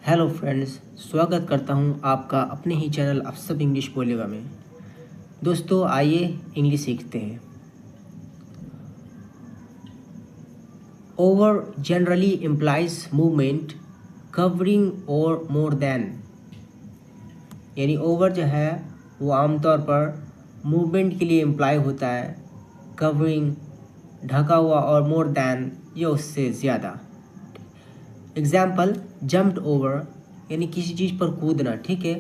Hello friends, स्वागत करता हूं आपका अपने ही चैनल अफसब इंग्लिश बोलेगा में। दोस्तों आइए इंग्लिश सीखते हैं। Over generally implies movement covering और मोर देन, यानी ओवर जो है वो आमतौर पर मूवमेंट के लिए इम्प्लाई होता है, कवरिंग ढका हुआ और मोर देन या उससे ज़्यादा। एग्जाम्पल जम्प्ड ओवर यानी किसी चीज़ पर कूदना, ठीक है।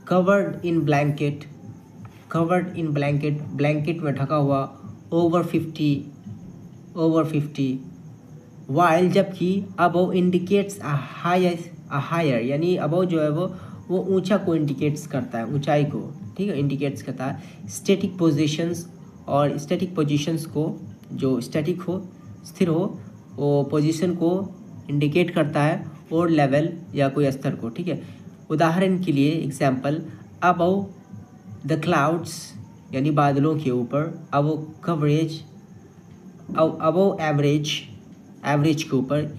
Covered in blanket, covered in blanket blanket में ढका हुआ। Over 50, over 50। वाइल जबकि अबव इंडिकेट्स अ हायर, यानी अबव जो है वो ऊंचा को इंडिकेट्स करता है, ऊंचाई को, ठीक है, इंडिकेट्स करता है। स्टैटिक पोजीशंस, और स्टैटिक पोजीशंस को, जो स्टैटिक हो, स्थिर हो, वो पोजीशन को इंडिकेट करता है, और लेवल या कोई स्तर को, ठीक है। उदाहरण के लिए एग्जाम्पल अबव द क्लाउड्स यानी बादलों के ऊपर, above coverage, above average, average के ऊपर।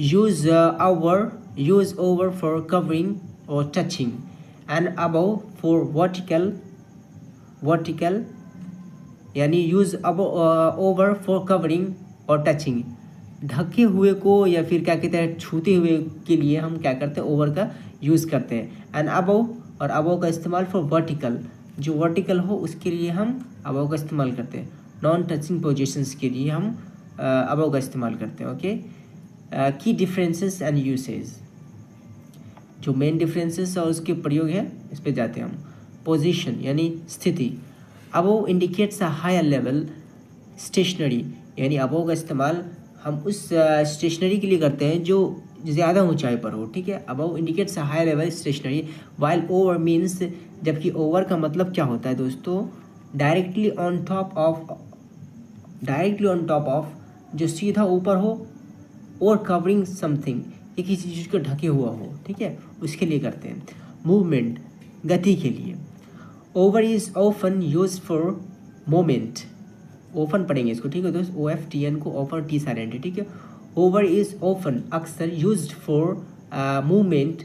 यूज ओवर फॉर कवरिंग और touching, and above for vertical, vertical यानी यूज ओवर फॉर कवरिंग और टचिंग, ढके हुए को या फिर क्या कहते हैं छूते हुए के लिए हम क्या करते हैं, ओवर का यूज़ करते हैं। एंड अबव, और अबव का इस्तेमाल फॉर वर्टिकल, जो वर्टिकल हो उसके लिए हम अबव का इस्तेमाल करते हैं। नॉन टचिंग पोजीशंस के लिए हम अबव का इस्तेमाल करते हैं। ओके, की डिफरेंसेस एंड यूसेज, जो मेन डिफरेंसेस और उसके प्रयोग है इस पे जाते हैं हम। पोजीशन यानी स्थिति, above indicates a higher level stationary, यानी अबव का इस्तेमाल हम उस स्टेशनरी के लिए करते हैं जो ज़्यादा ऊंचाई पर हो, ठीक है। Above indicates a high level stationary, while over means, जबकि ओवर का मतलब क्या होता है दोस्तों, directly on top of, directly on top of, जो सीधा ऊपर हो, और कवरिंग समथिंग, ये किसी चीज़ को ढके हुआ हो, ठीक है, उसके लिए करते हैं। मूवमेंट गति के लिए, over is often use for moment, often पढ़ेंगे इसको, ठीक है दोस्त, OFTN को ओफर टी साइलेंट है, ठीक है। ओवर इज ओफन अक्सर यूज्ड फॉर मूवमेंट,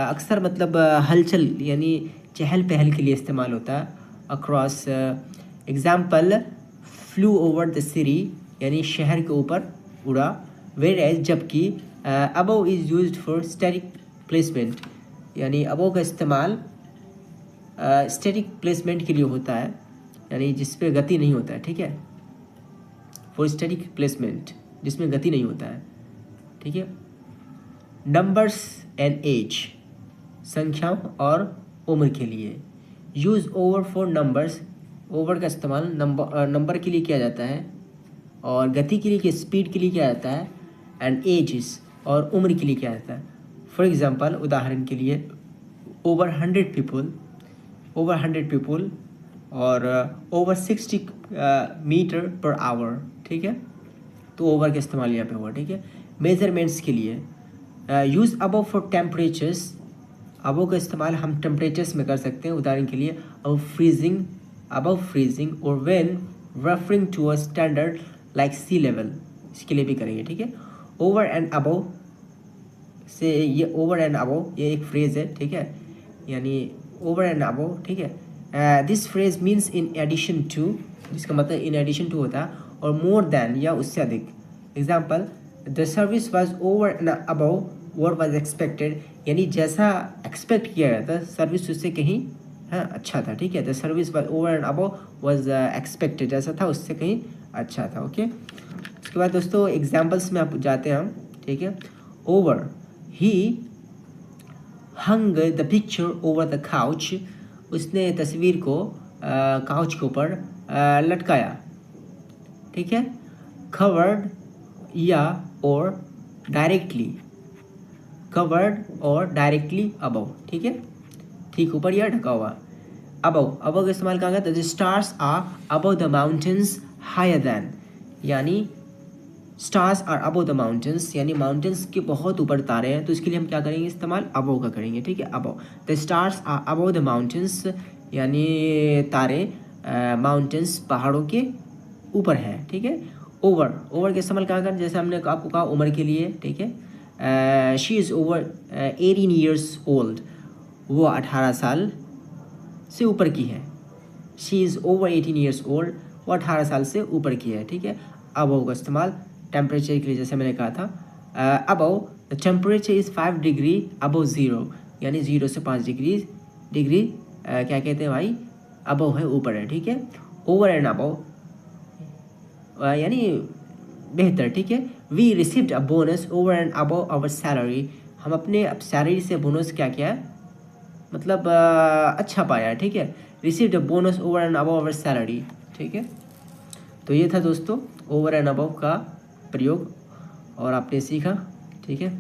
अक्सर मतलब हलचल यानी चहल पहल के लिए इस्तेमाल होता है। Across, example flu over the city, यानी शहर के ऊपर उड़ा। वेर एज जबकि above is used for static placement, यानी अबव का इस्तेमाल स्टैटिक प्लेसमेंट के लिए होता है, यानी जिस पे गति नहीं होता है, ठीक है, फॉर स्टैटिक प्लेसमेंट, जिसमें गति नहीं होता है, ठीक है। नंबर्स एंड एज, संख्याओं और उम्र के लिए। Use over for numbers, over का इस्तेमाल नंबर के लिए किया जाता है, और गति के लिए, स्पीड के लिए किया जाता है। एंड एजेस, और उम्र के लिए किया जाता है। फॉर एग्जांपल, उदाहरण के लिए, ओवर 100 पीपल, ओवर 100 पीपल, और ओवर 60 मीटर पर आवर, ठीक है, तो ओवर का इस्तेमाल यहाँ पे हुआ, ठीक है। मेजरमेंट्स के लिए, use above for temperatures, above का इस्तेमाल हम टेम्परेचर्स में कर सकते हैं। उदाहरण के लिए अबव फ्रीजिंग, अबव फ्रीजिंग, और when referring to a standard like sea level, इसके लिए भी करेंगे, ठीक है। ओवर एंड अबव से, ये ओवर एंड अबव ये एक फ्रेज है, ठीक है, यानी ओवर एंड अबव, ठीक है। This phrase means in addition to, जिसका मतलब इन एडिशन टू होता है, और मोर देन या उससे अधिक। Example the service was over and above what was expected, यानी जैसा एक्सपेक्ट किया गया था सर्विस उससे कहीं अच्छा था, ठीक है। The service was over and above was expected, जैसा था उससे कहीं अच्छा था। ओके, उसके बाद दोस्तों एग्जाम्पल्स में आप जाते हैं हम, ठीक है। Over, he hung the picture over the couch, उसने तस्वीर को काउच के ऊपर लटकाया, ठीक है। कवर्ड या और डायरेक्टली, कवर्ड और डायरेक्टली अबव, ठीक है, ठीक ऊपर या ढका हुआ। अबव, अबव का इस्तेमाल कहाँ करते हैं, the stars are above the mountains higher than, यानी stars are above the mountains, यानी माउंटेन्स के बहुत ऊपर तारे हैं, तो इसके लिए हम क्या करेंगे, इस्तेमाल अबव का करेंगे, ठीक है। Above, the stars are above the mountains, यानी तारे माउंटेन्स पहाड़ों के ऊपर है, ठीक है। ओवर, ओवर का इस्तेमाल कहाँ करें, जैसे हमने आपको कहा उम्र के लिए, ठीक है। She is over 18 years old, वो 18 साल से ऊपर की है। She is over 18 years old, वो 18 साल से ऊपर की है, ठीक है। अबव का इस्तेमाल टेम्परेचर के लिए जैसे मैंने कहा था। Above the temperature is 5 degree above zero, यानी 0 से 5 डिग्री क्या कहते हैं भाई, अबव है, ऊपर है, ठीक है। ओवर एंड अबव यानी बेहतर, ठीक है। We received a bonus over and above our salary, हम अपने अब सैलरी से बोनस क्या किया है, मतलब अच्छा पाया, ठीक है। Received a bonus over and above our salary, ठीक है। तो ये था दोस्तों ओवर एंड अबव का प्रयोग, और आपने सीखा, ठीक है,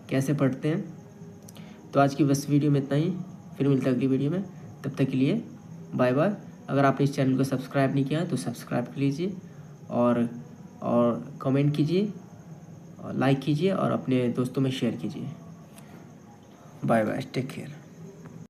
कैसे पढ़ते हैं। तो आज की बस वीडियो में इतना ही, फिर मिलता है अगली वीडियो में, तब तक के लिए बाय बाय। अगर आपने इस चैनल को सब्सक्राइब नहीं किया तो सब्सक्राइब कर लीजिए, और कमेंट कीजिए, और लाइक कीजिए, और अपने दोस्तों में शेयर कीजिए। Bye bye, take care.